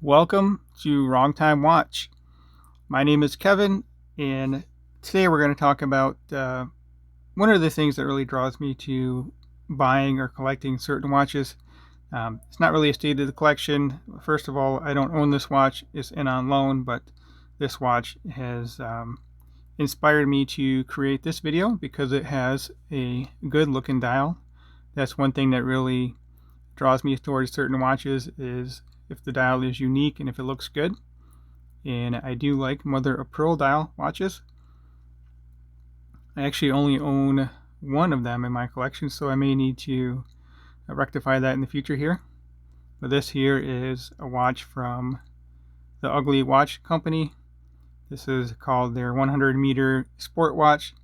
Welcome to Wrong Time Watch. My name is Kevin, and today we're going to talk about one of the things that really draws me to buying or collecting certain watches. It's not really a state of the collection. First of all, I don't own this watch, it's in on loan, but this watch has inspired me to create this video because it has a good looking dial. That's one thing that really draws me towards certain watches, is if the dial is unique and if it looks good. And I do like mother of pearl dial watches. I actually only own one of them in my collection, so I may need to rectify that in the future here. But this here is a watch from the Ugly Watch Company. This is called their 100-meter sport watch.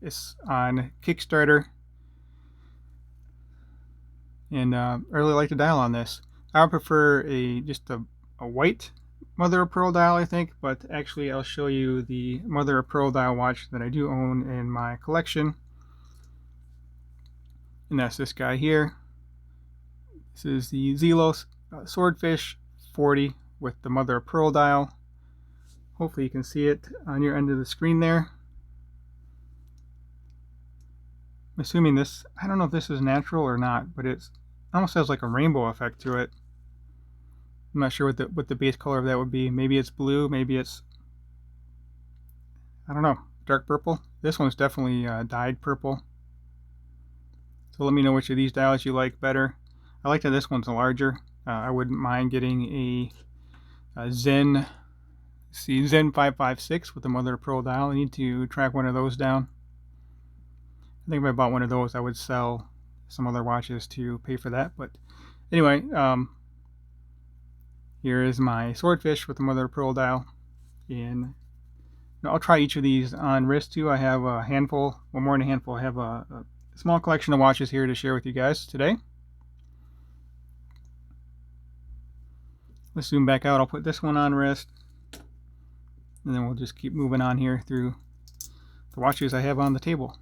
It's on Kickstarter, and I really like the dial on this. I would prefer just a white mother of pearl dial, I think, but actually I'll show you the mother of pearl dial watch that I do own in my collection, and that's this guy here. This is the Zelos Swordfish 40 with the mother of pearl dial. Hopefully you can see it on your end of the screen there. I'm assuming this, I don't know if this is natural or not, but it almost has like a rainbow effect to it. I'm not sure what the base color of that would be. Maybe it's blue, maybe it's, I don't know, dark purple. This one's definitely dyed purple. So let me know which of these dials you like better. I like that this one's larger. I wouldn't mind getting a Zen 556 with the mother of pearl dial. I need to track one of those down. I think if I bought one of those, I would sell some other watches to pay for that. But anyway, here is my swordfish with the mother of pearl dial, and I'll try each of these on wrist too. I have a handful, well, more than a handful. I have a small collection of watches here to share with you guys today. Let's zoom back out. I'll put this one on wrist, and then we'll just keep moving on here through the watches I have on the table.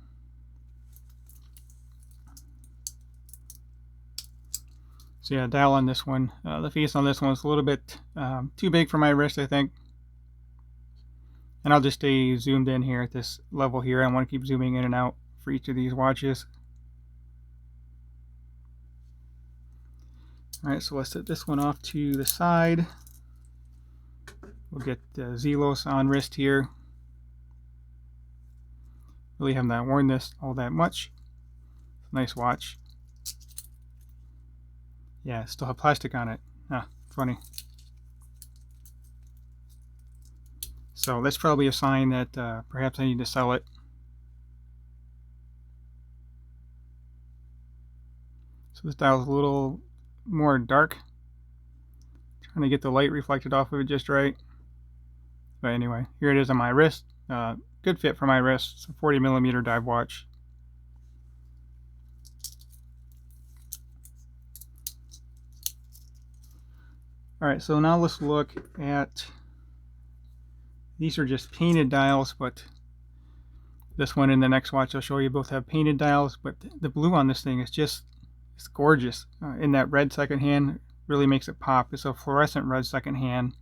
So yeah, dial on this one. The face on this one is a little bit too big for my wrist, I think. And I'll just stay zoomed in here at this level here. I want to keep zooming in and out for each of these watches. Alright, so let's set this one off to the side. We'll get Zelos on wrist here. Really have not worn this all that much. Nice watch. Yeah, still have plastic on it. Ah, funny. So that's probably a sign that perhaps I need to sell it. So this dial is a little more dark. Trying to get the light reflected off of it just right. But anyway, here it is on my wrist. Good fit for my wrist. It's a 40mm dive watch. Alright, so now let's look at, these are just painted dials, but this one and the next watch I'll show you both have painted dials, but the blue on this thing is just, it's gorgeous. In that red second hand really makes it pop. It's a fluorescent red second hand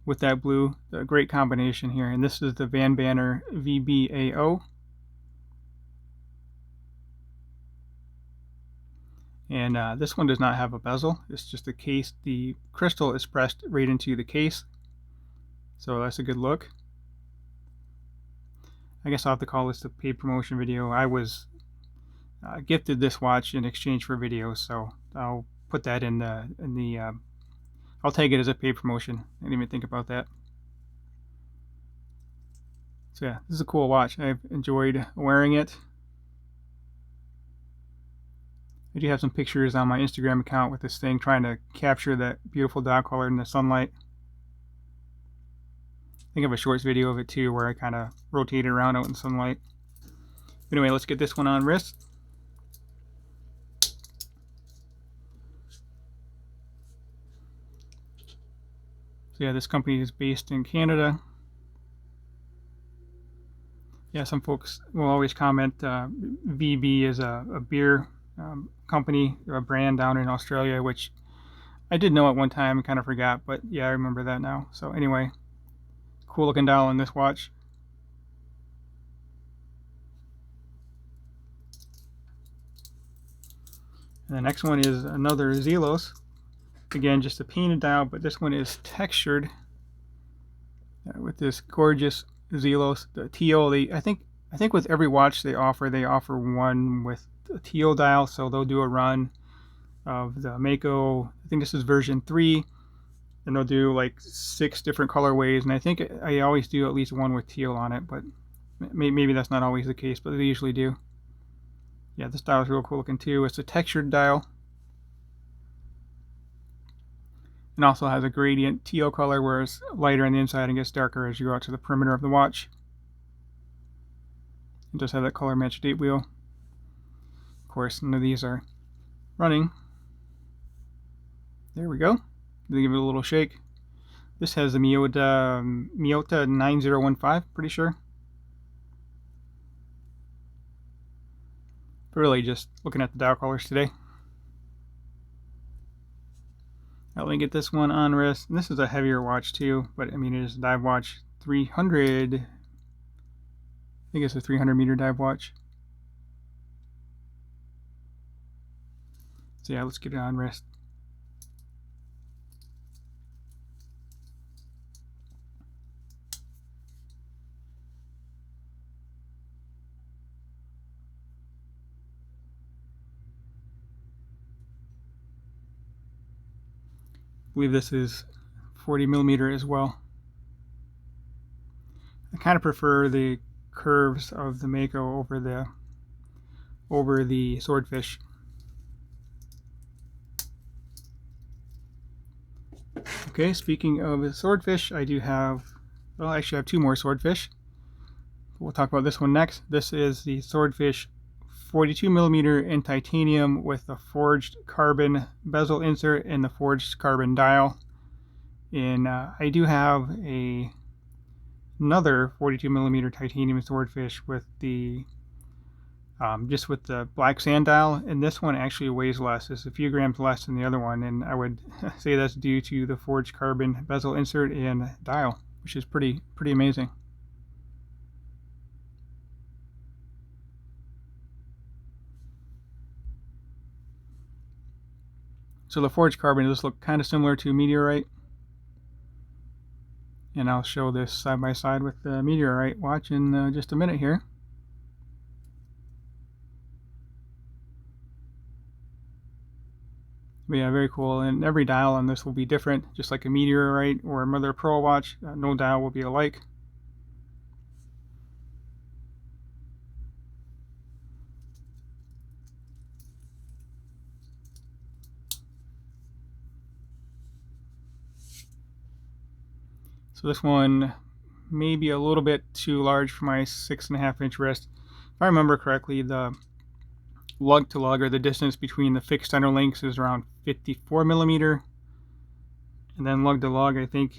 with that blue, a great combination here. And this is the Van Banner VBAO. And this one does not have a bezel. It's just a case. The crystal is pressed right into the case. So that's a good look. I guess I'll have to call this a paid promotion video. I was gifted this watch in exchange for videos, so I'll put that in the I'll take it as a paid promotion. I didn't even think about that. So yeah, this is a cool watch. I've enjoyed wearing it. I do have some pictures on my Instagram account with this thing, trying to capture that beautiful dial color in the sunlight. I think I have a shorts video of it too, where I kind of rotate it around out in sunlight. Anyway, let's get this one on wrist. So yeah, this company is based in Canada. Yeah, some folks will always comment VB is a beer company or a brand down in Australia, which I did know at one time and kind of forgot, but yeah, I remember that now. So anyway, cool looking dial on this watch. And the next one is another Zelos. Again, just a painted dial, but this one is textured with this gorgeous Zelos, the teal. I think with every watch they offer one with a teal dial, so they'll do a run of the Mako. I think this is version 3, and they'll do like 6 different colorways, and I think I always do at least one with teal on it, but maybe that's not always the case, but they usually do. Yeah, this dial is real cool looking too. It's a textured dial, and also has a gradient teal color where it's lighter on the inside and gets darker as you go out to the perimeter of the watch. It does have that color match date wheel. Of course, none of these are running. There we go. They give it a little shake. This has the Miyota 9015, pretty sure. But really just looking at the dial colors today. Let me get this one on wrist. And this is a heavier watch too, but I mean it is a dive watch. 300. I think it's a 300 meter dive watch. So yeah, let's get it on wrist. I believe this is 40 millimeter as well. I kind of prefer the curves of the Mako over the Swordfish. Okay, speaking of Swordfish, I do have, well, I actually have 2 more Swordfish. We'll talk about this one next. This is the Swordfish 42 millimeter in titanium with the forged carbon bezel insert and the forged carbon dial. And I do have another 42 millimeter titanium Swordfish with the just with the black sand dial, and this one actually weighs less. It's a few grams less than the other one, and I would say that's due to the forged carbon bezel insert and dial, which is pretty amazing. So the forged carbon does look kind of similar to meteorite, and I'll show this side by side with the meteorite watch in just a minute here. But yeah, very cool, and every dial on this will be different, just like a meteorite or a Mother of Pearl watch. No dial will be alike. So this one may be a little bit too large for my 6.5 inch wrist. If I remember correctly, the lug to lug, or the distance between the fixed center links, is around 54 millimeter, and then lug to lug I think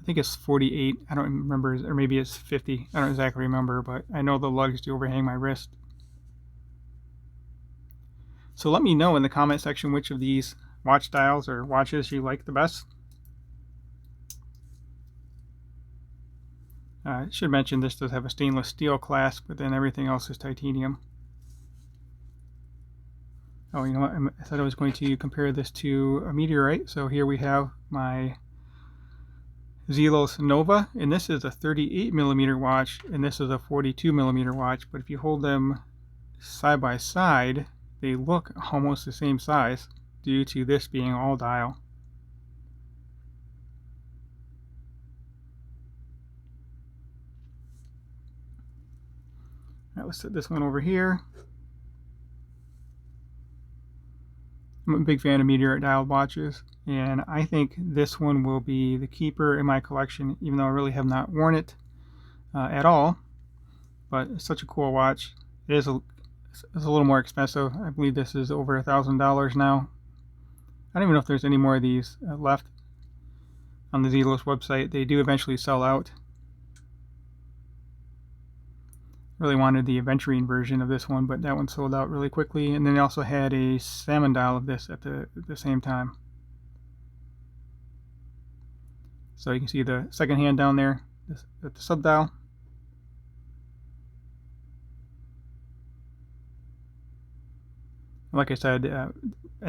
it's 48. I don't remember, or maybe it's 50. I don't exactly remember, but I know the lugs do overhang my wrist. So let me know in the comment section which of these watch dials or watches you like the best. I should mention this does have a stainless steel clasp, but then everything else is titanium. Oh, you know what? I thought I was going to compare this to a meteorite. So here we have my Zelos Nova, and this is a 38 millimeter watch, and this is a 42 millimeter watch. But if you hold them side by side, they look almost the same size due to this being all dial. All right, let's set this one over here. I'm a big fan of meteorite dialed watches, and I think this one will be the keeper in my collection, even though I really have not worn it at all. But it's such a cool watch. It's a little more expensive. I believe this is over $1,000 now. I don't even know if there's any more of these left on the Zelos website. They do eventually sell out. Really wanted the aventurine version of this one, but that one sold out really quickly. And then they also had a salmon dial of this at the same time. So you can see the second hand down there at the sub dial. Like I said, I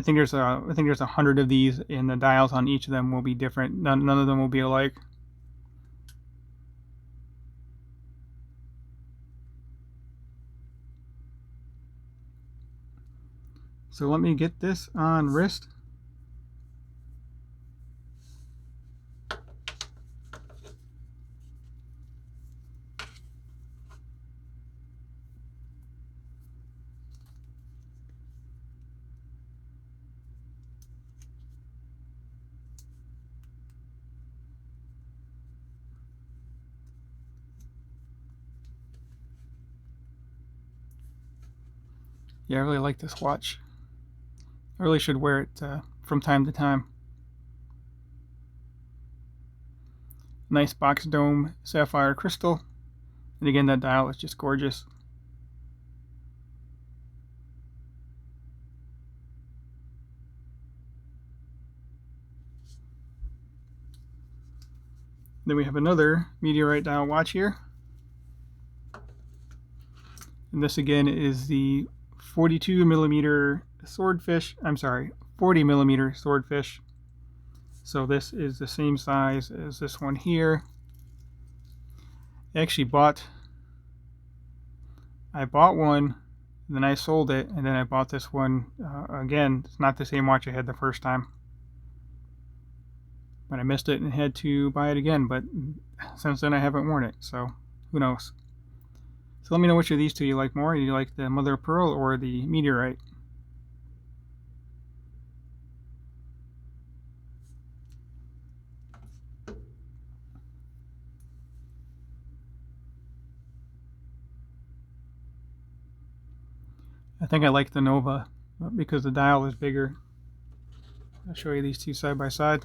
think there's 100 of these, and the dials on each of them will be different. None of them will be alike. So let me get this on wrist. Yeah, I really like this watch. I really should wear it from time to time. Nice box dome sapphire crystal. And again, that dial is just gorgeous. Then we have another meteorite dial watch here. And this again is the 42 millimeter swordfish. I'm sorry, 40 millimeter swordfish. So this is the same size as this one here. I actually bought one, and then I sold it, and then I bought this one again. It's not the same watch I had the first time, but I missed it and had to buy it again. But since then I haven't worn it, so who knows. So let me know which of these two you like more. Do you like the mother of pearl or the meteorite? I think I like the Nova because the dial is bigger. I'll show you these two side by side.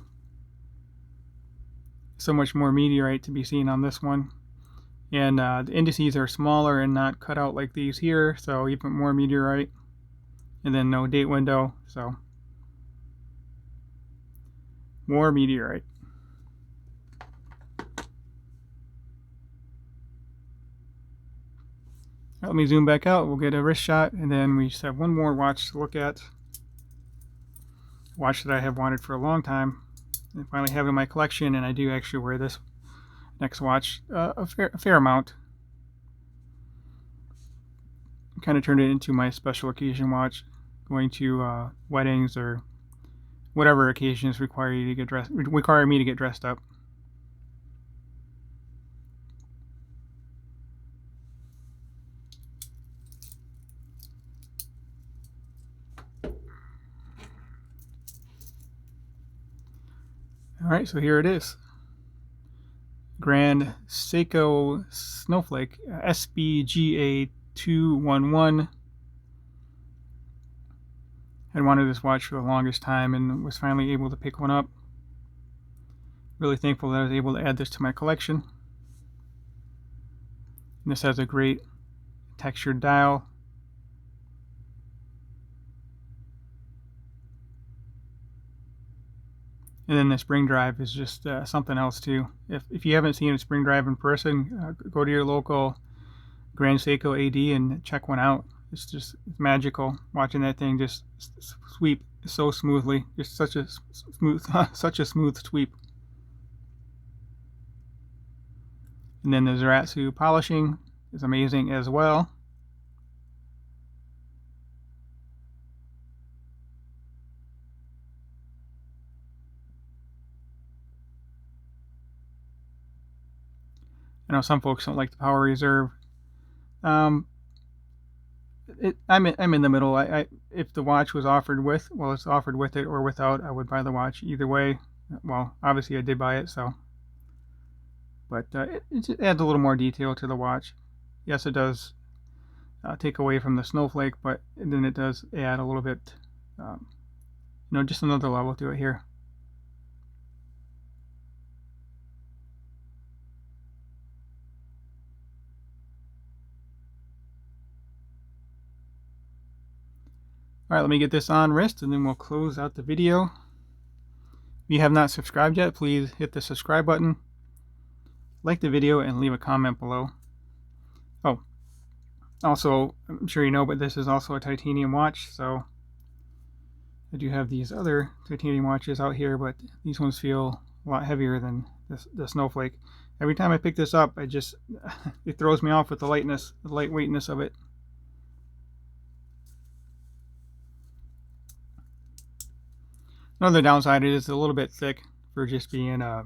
So much more meteorite to be seen on this one. And the indices are smaller and not cut out like these here, so even more meteorite. And then no date window, so more meteorite. Let me zoom back out. We'll get a wrist shot, and then we just have one more watch to look at. A watch that I have wanted for a long time. I finally have it in my collection, and I do actually wear this next watch a fair amount. Kind of turned it into my special occasion watch, going to weddings or whatever occasions require me to get dressed up. All right, so here it is. Grand Seiko Snowflake SBGA211. I wanted this watch for the longest time and was finally able to pick one up. Really thankful that I was able to add this to my collection. And this has a great textured dial. And then the spring drive is just something else too. If you haven't seen a spring drive in person, go to your local Grand Seiko AD and check one out. It's magical watching that thing just sweep so smoothly. Just such a smooth such a smooth sweep. And then the Zeratsu polishing is amazing as well. I know some folks don't like the power reserve. I'm in the middle. If the watch was offered with, well, it's offered with it or without, I would buy the watch either way. Well, obviously I did buy it, so. But it just adds a little more detail to the watch. Yes, it does take away from the Snowflake, but then it does add a little bit, just another level to it here. All right, let me get this on wrist and then we'll close out the video. If you have not subscribed yet, please hit the subscribe button, like the video, and leave a comment below. Oh, also, I'm sure you know, but this is also a titanium watch, so I do have these other titanium watches out here, but these ones feel a lot heavier than the Snowflake. Every time I pick this up, it throws me off with the lightweightness of it. Another downside, it is a little bit thick for just being I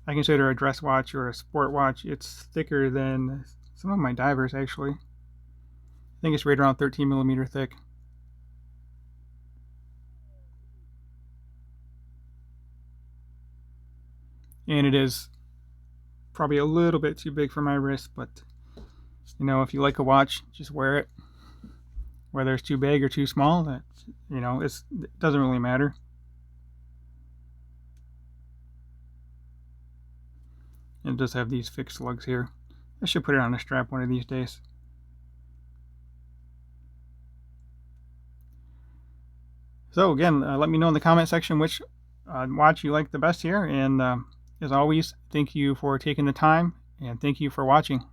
consider a dress watch or a sport watch. It's thicker than some of my divers, actually. I think it's right around 13 millimeter thick. And it is probably a little bit too big for my wrist, but you know, if you like a watch, just wear it. Whether it's too big or too small, that, you know, it doesn't really matter. It does have these fixed lugs here. I should put it on a strap one of these days. So again, let me know in the comment section which watch you like the best here. And as always, thank you for taking the time, and thank you for watching.